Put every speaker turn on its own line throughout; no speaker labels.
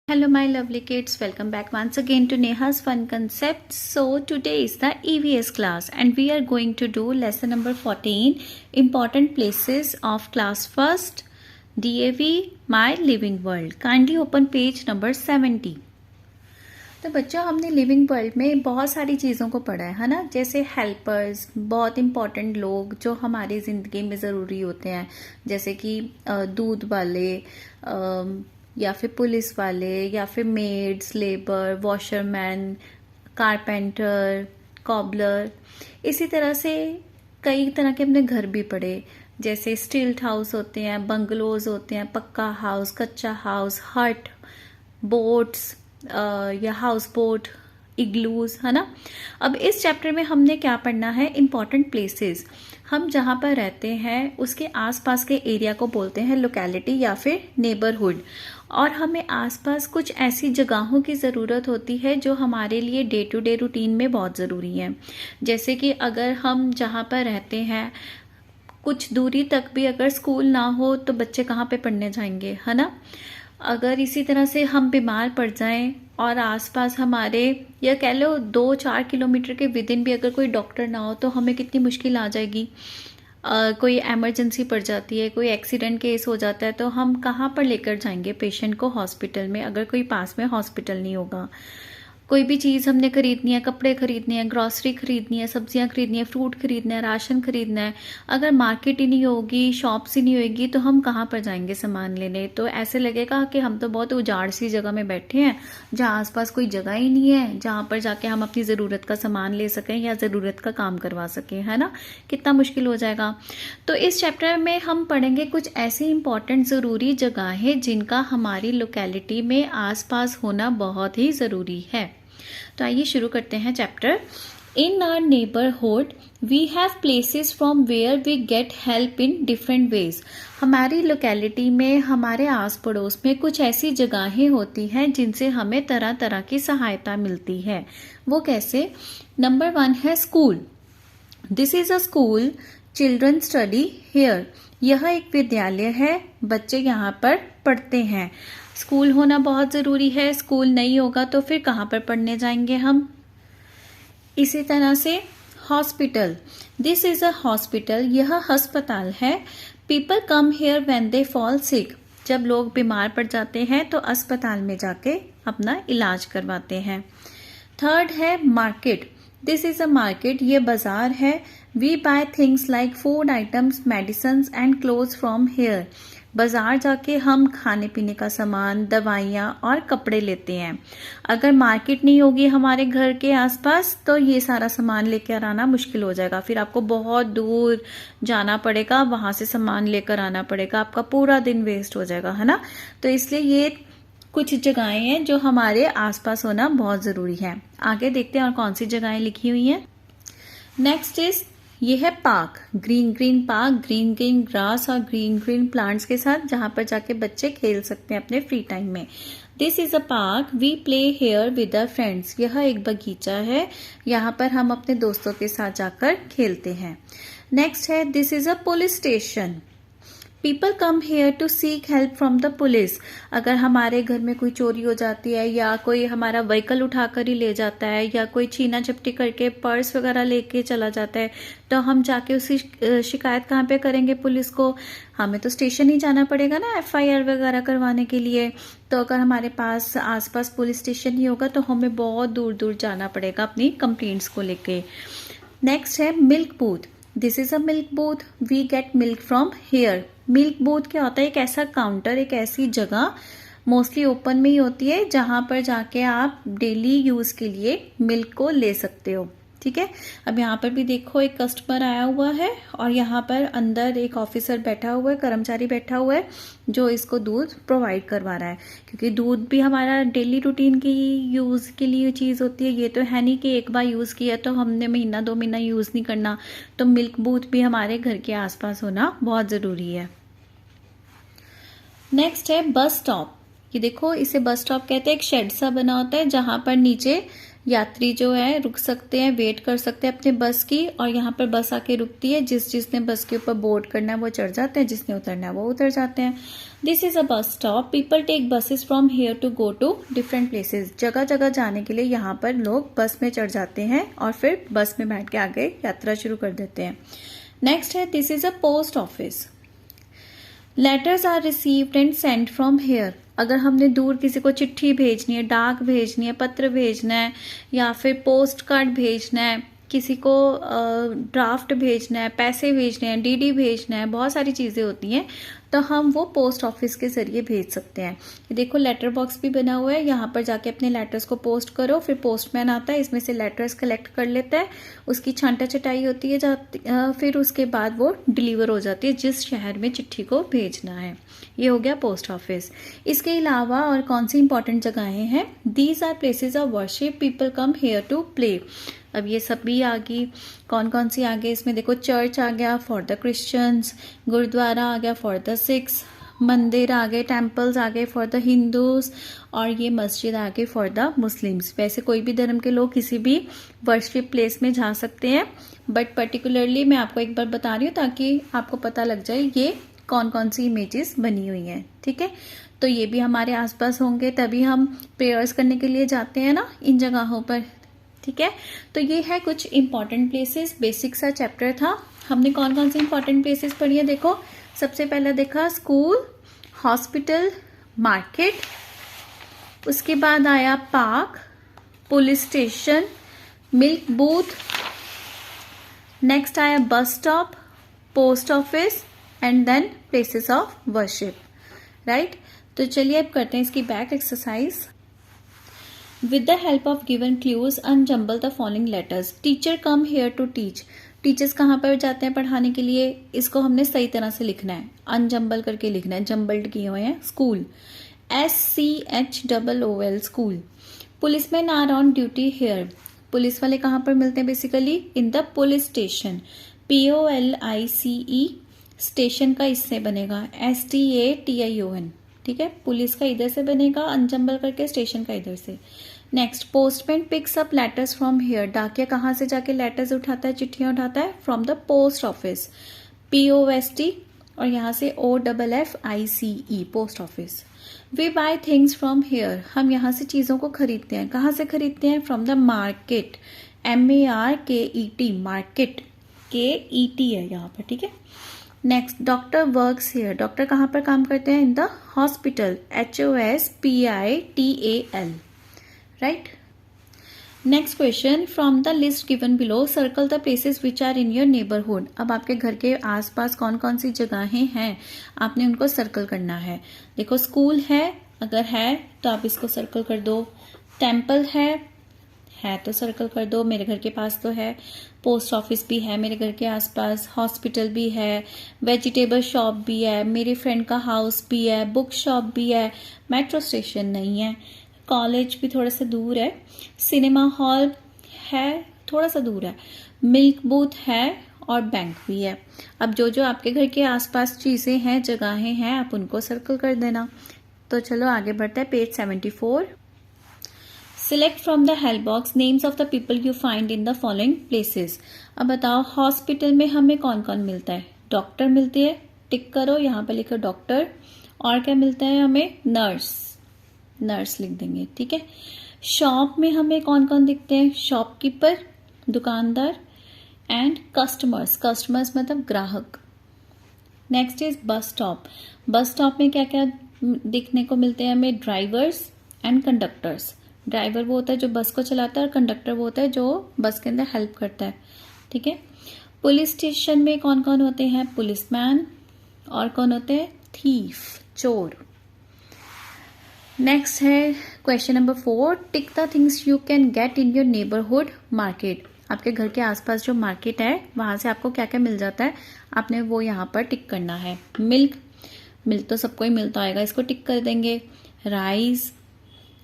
Hello my lovely kids, welcome back once again to Neha's Fun Concepts. So today is the EVS class and we are going to do lesson number 14, important places of class first, DAV, My Living World. Kindly open page number 70. तो बच्चों हमने living world में बहुत सारी चीज़ों को पढ़ा है ना, जैसे हेल्पर्स, बहुत इंपॉर्टेंट लोग जो हमारी ज़िंदगी में ज़रूरी होते हैं, जैसे कि दूध वाले या फिर पुलिस वाले या फिर maids, labour, washerman, carpenter, cobbler. इसी तरह से कई तरह के हमने घर भी पढ़े, जैसे स्टील्ट हाउस होते हैं, बंगलोज होते हैं, पक्का हाउस, कच्चा हाउस, हट, बोट्स या हाउस बोट, इग्लूज, है ना। अब इस चैप्टर में हमने क्या पढ़ना है, इम्पॉर्टेंट प्लेसेस। हम जहाँ पर रहते हैं उसके आसपास के एरिया को बोलते हैं लोकेलिटी या फिर नेबरहुड। और हमें आसपास कुछ ऐसी जगहों की ज़रूरत होती है जो हमारे लिए डे टू डे रूटीन में बहुत ज़रूरी है। जैसे कि अगर हम जहाँ पर रहते हैं कुछ दूरी तक भी अगर स्कूल ना हो तो बच्चे कहाँ पे पढ़ने जाएंगे, है ना। अगर इसी तरह से हम बीमार पड़ जाएं और आसपास हमारे, या कह लो 2-4 किलोमीटर के विदिन भी अगर कोई डॉक्टर ना हो तो हमें कितनी मुश्किल आ जाएगी। कोई एमरजेंसी पड़ जाती है, कोई एक्सीडेंट केस हो जाता है तो हम कहाँ पर लेकर जाएंगे पेशेंट को, हॉस्पिटल में, अगर कोई पास में हॉस्पिटल नहीं होगा। कोई भी चीज़ हमने खरीदनी है, कपड़े खरीदने हैं, ग्रॉसरी खरीदनी है, सब्जियां खरीदनी है, फ्रूट खरीदना है, राशन खरीदना है, अगर मार्केट ही नहीं होगी, शॉप्स ही नहीं होगी तो हम कहाँ पर जाएंगे सामान लेने। तो ऐसे लगेगा कि हम तो बहुत उजाड़ सी जगह में बैठे हैं जहाँ आसपास कोई जगह ही नहीं है जहाँ पर जाके हम अपनी ज़रूरत का सामान ले सकें या ज़रूरत का काम करवा सकें, है ना। कितना मुश्किल हो जाएगा। तो इस चैप्टर में हम पढ़ेंगे कुछ ऐसी इंपॉर्टेंट ज़रूरी जगहें जिनका हमारी लोकेलिटी में आसपास होना बहुत ही ज़रूरी है। तो आइए शुरू करते हैं chapter. In our neighbourhood we have places from where we get help in different ways. हमारी लोकेलिटी में, हमारे आस पड़ोस में कुछ ऐसी जगहें होती हैं जिनसे हमें तरह तरह की सहायता मिलती है। वो कैसे? नंबर 1 है school. This is a school, children study hair. यह एक विद्यालय है, बच्चे यहाँ पर पढ़ते हैं। स्कूल होना बहुत ज़रूरी है, स्कूल नहीं होगा तो फिर कहाँ पर पढ़ने जाएंगे हम। इसी तरह से hospital, this is a hospital, यह अस्पताल है। People come hair when they fall sick. जब लोग बीमार पड़ जाते हैं तो अस्पताल में जाके अपना इलाज करवाते हैं। थर्ड है market. This is a market, ये बाजार है। We buy things like food items, medicines and clothes from here. बाजार जाके हम खाने पीने का सामान, दवाइयाँ और कपड़े लेते हैं। अगर मार्केट नहीं होगी हमारे घर के आसपास तो ये सारा सामान लेकर आना मुश्किल हो जाएगा, फिर आपको बहुत दूर जाना पड़ेगा, वहाँ से सामान लेकर आना पड़ेगा, आपका पूरा दिन वेस्ट हो जाएगा, है ना। तो इसलिए ये कुछ जगहें हैं जो हमारे आसपास होना बहुत ज़रूरी है। आगे देखते हैं और कौन सी जगहें लिखी हुई हैं। नेक्स्ट इज, ये है park, green green park, green green grass और ग्रीन ग्रीन प्लांट्स के साथ, जहाँ पर जाके बच्चे खेल सकते हैं अपने फ्री टाइम में। This is a park, we play here with our friends. यह एक बगीचा है, यहाँ पर हम अपने दोस्तों के साथ जाकर खेलते हैं। नेक्स्ट है, this is a police station. People come here to seek help from the police. अगर हमारे घर में कोई चोरी हो जाती है या कोई हमारा व्हीकल उठाकर ही ले जाता है या कोई छीना झपटी करके पर्स वगैरह लेके चला जाता है तो हम जाके उसकी शिकायत कहाँ पे करेंगे पुलिस को? हमें तो स्टेशन ही जाना पड़ेगा ना FIR वगैरह करवाने के लिए। तो अगर हमारे पास आसपास पुलिस स्टेशन ही होगा तो हमें बहुत दूर दूर जाना पड़ेगा अपनी कंप्लेंट्स को लेके। नेक्स्ट है milk booth. This is a milk booth, we get milk from here. Milk booth क्या होता है? एक ऐसा काउंटर, एक ऐसी जगह, मोस्टली ओपन में ही होती है, जहां पर जाके आप डेली यूज के लिए मिल्क को ले सकते हो। ठीक है। अब यहाँ पर भी देखो एक कस्टमर आया हुआ है और यहाँ पर अंदर एक ऑफिसर बैठा हुआ है, कर्मचारी बैठा हुआ है जो इसको दूध प्रोवाइड करवा रहा है, क्योंकि दूध भी हमारा डेली रूटीन की यूज़ के लिए चीज़ होती है। ये तो है नहीं कि एक बार यूज़ किया तो हमने महीना 2 महीना यूज़ नहीं करना। तो मिल्क बूथ भी हमारे घर के आसपास होना बहुत ज़रूरी है। नेक्स्ट है बस स्टॉप। ये देखो, इसे बस स्टॉप कहते हैं। एक शेड सा बना होता है जहां पर नीचे यात्री जो है रुक सकते हैं, वेट कर सकते हैं अपने बस की, और यहाँ पर बस आके रुकती है, जिसने बस के ऊपर बोर्ड करना है वो चढ़ जाते हैं, जिसने उतरना है वो उतर जाते हैं। This is a bus stop, people take buses from here to go to different places. जगह जगह जाने के लिए यहाँ पर लोग बस में चढ़ जाते हैं और फिर बस में बैठ के आगे यात्रा शुरू कर देते हैं। नेक्स्ट है, this is a post office. Letters are received and sent from here. अगर हमने दूर किसी को चिट्ठी भेजनी है, डाक भेजनी है, पत्र भेजना है, या फिर पोस्ट कार्ड भेजना है, किसी को ड्राफ्ट भेजना है, पैसे भेजने हैं, डीडी भेजना है, बहुत सारी चीज़ें होती हैं, तो हम वो पोस्ट ऑफिस के जरिए भेज सकते हैं। ये देखो लेटर बॉक्स भी बना हुआ है, यहाँ पर जाके अपने लेटर्स को पोस्ट करो, फिर पोस्टमैन आता है, इसमें से लेटर्स कलेक्ट कर लेता है, उसकी छांटा छटाई होती है, फिर उसके बाद वो डिलीवर हो जाती है जिस शहर में चिट्ठी को भेजना है। ये हो गया पोस्ट ऑफिस। इसके अलावा और कौन सी इंपॉर्टेंट जगहें हैं? These are places of worship, people come here to play. अब ये सब भी आ गई, कौन कौन सी आ गई इसमें देखो, चर्च आ गया फॉर द क्रिश्चियंस, गुरुद्वारा आ गया फॉर द सिख्स, मंदिर आ गए, टेम्पल्स आ गए फॉर द हिंदूज, और ये मस्जिद आ गई फॉर द मुस्लिम्स। वैसे कोई भी धर्म के लोग किसी भी वर्शिप प्लेस में जा सकते हैं, बट पर्टिकुलरली मैं आपको एक बार बता रही हूँ ताकि आपको पता लग जाए ये कौन कौन सी इमेजेस बनी हुई हैं। ठीक है, तो ये भी हमारे आसपास होंगे, तभी हम प्रेयर्स करने के लिए जाते हैं ना इन जगहों पर। ठीक है, तो ये है कुछ इंपॉर्टेंट प्लेसेस, बेसिक सा चैप्टर था। हमने कौन कौन सी इंपॉर्टेंट प्लेसेस पढ़ी है? देखो, सबसे पहला देखा स्कूल, हॉस्पिटल, मार्केट, उसके बाद आया park, police station, milk booth, next आया bus stop, post office, and then places of worship. Right, तो चलिए अब करते हैं इसकी back exercise. With the help of given clues, unjumble the following letters. Teacher come here to teach. Teachers कहाँ पर जाते हैं पढ़ाने के लिए? इसको हमने सही तरह से लिखना है, अनजम्बल करके लिखना है, जम्बल्ड किए हुए हैं। School, SCHOOL, school. Policeman are on duty here. पुलिस वाले कहाँ पर मिलते हैं basically? In the police station, POLICE, station का इससे बनेगा STATION। ठीक है, पुलिस का इधर से बनेगा अनजम्बल करके, स्टेशन का इधर से। Next, postman picks up letters from here. डाकिया कहाँ से जाके लेटर्स उठाता है, चिट्ठियां उठाता है? From the post office, POST, और यहाँ से OFFICE, post office. We buy things from here. हम यहाँ से चीजों को खरीदते हैं। कहाँ से खरीदते हैं? From the market, MARKET, market, KET है यहाँ पर। ठीक है, next, doctor works here. Doctor कहाँ पर काम करते हैं? In the hospital, HOSPITAL। Right, next question, from the list given below circle the places which are in your neighbourhood. अब आपके घर के आसपास कौन कौन सी जगहें हैं, आपने उनको सर्कल करना है। देखो, स्कूल है, अगर है तो आप इसको सर्कल कर दो। टेम्पल है तो सर्कल कर दो, मेरे घर के पास तो है। पोस्ट ऑफिस भी है मेरे घर के आसपास, हॉस्पिटल भी है, वेजिटेबल शॉप भी है, मेरे फ्रेंड का हाउस भी है, बुक शॉप भी है, मेट्रो स्टेशन नहीं है, कॉलेज भी थोड़ा सा दूर है, सिनेमा हॉल है थोड़ा सा दूर है, मिल्क बूथ है, और बैंक भी है। अब जो जो आपके घर के आसपास चीज़ें हैं, जगहें हैं, आप उनको सर्कल कर देना। तो चलो आगे बढ़ते हैं, page 74। Select from the help box names of the people you find in the following places. अब बताओ, हॉस्पिटल में हमें कौन कौन मिलता है? डॉक्टर मिलती है, टिक करो, यहाँ पे लिखो डॉक्टर। और क्या मिलता है हमें? नर्स, नर्स लिख देंगे। ठीक है, शॉप में हमें कौन कौन दिखते हैं? शॉपकीपर, दुकानदार, एंड कस्टमर्स, कस्टमर्स मतलब ग्राहक। Next is bus stop. Bus stop में क्या क्या दिखने को मिलते हैं हमें? Drivers and conductors. ड्राइवर वो होता है जो बस को चलाता है, और कंडक्टर वो होता है जो बस के अंदर हेल्प करता है। ठीक है, पुलिस स्टेशन में कौन कौन होते हैं? पुलिसमैन, और कौन होते हैं? थीफ, चोर। नेक्स्ट है question number 4, tick the things you can get in your neighbourhood market. आपके घर के आसपास जो मार्केट है वहां से आपको क्या क्या मिल जाता है, आपने वो यहाँ पर टिक करना है। मिल्क तो सबको ही मिलता होगा, इसको टिक कर देंगे। राइस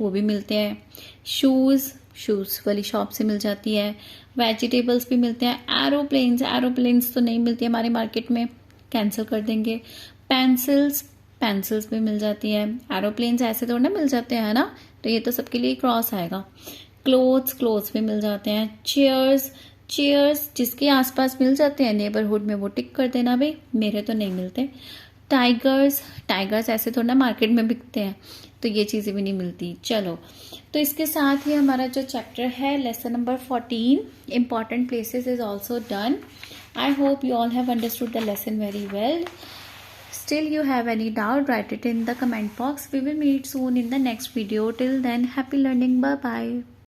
वो भी मिलते हैं। शूज़ वाली शॉप से मिल जाती है। वेजिटेबल्स भी मिलते हैं। एरोप्लेन्स तो नहीं मिलती हमारे मार्केट में, कैंसिल कर देंगे। पेंसिल्स भी मिल जाती है। एरोप्लेन्स ऐसे थोड़ा ना मिल जाते हैं, है ना, तो ये तो सबके लिए क्रॉस आएगा। क्लोथ्स भी मिल जाते हैं। चेयर्स जिसके आसपास मिल जाते हैं नेबरहुड में वो टिक कर देना भाई, मेरे तो नहीं मिलते। टाइगर्स ऐसे थोड़ा ना मार्केट में बिकते हैं, तो ये चीज़ें भी नहीं मिलती। चलो, तो इसके साथ ही हमारा जो चैप्टर है lesson number 14 important places is also done. I hope you all have understood the lesson very well. Still you have any doubt, write it in the comment box. We will meet soon in the next video. Till then, happy learning. Bye bye.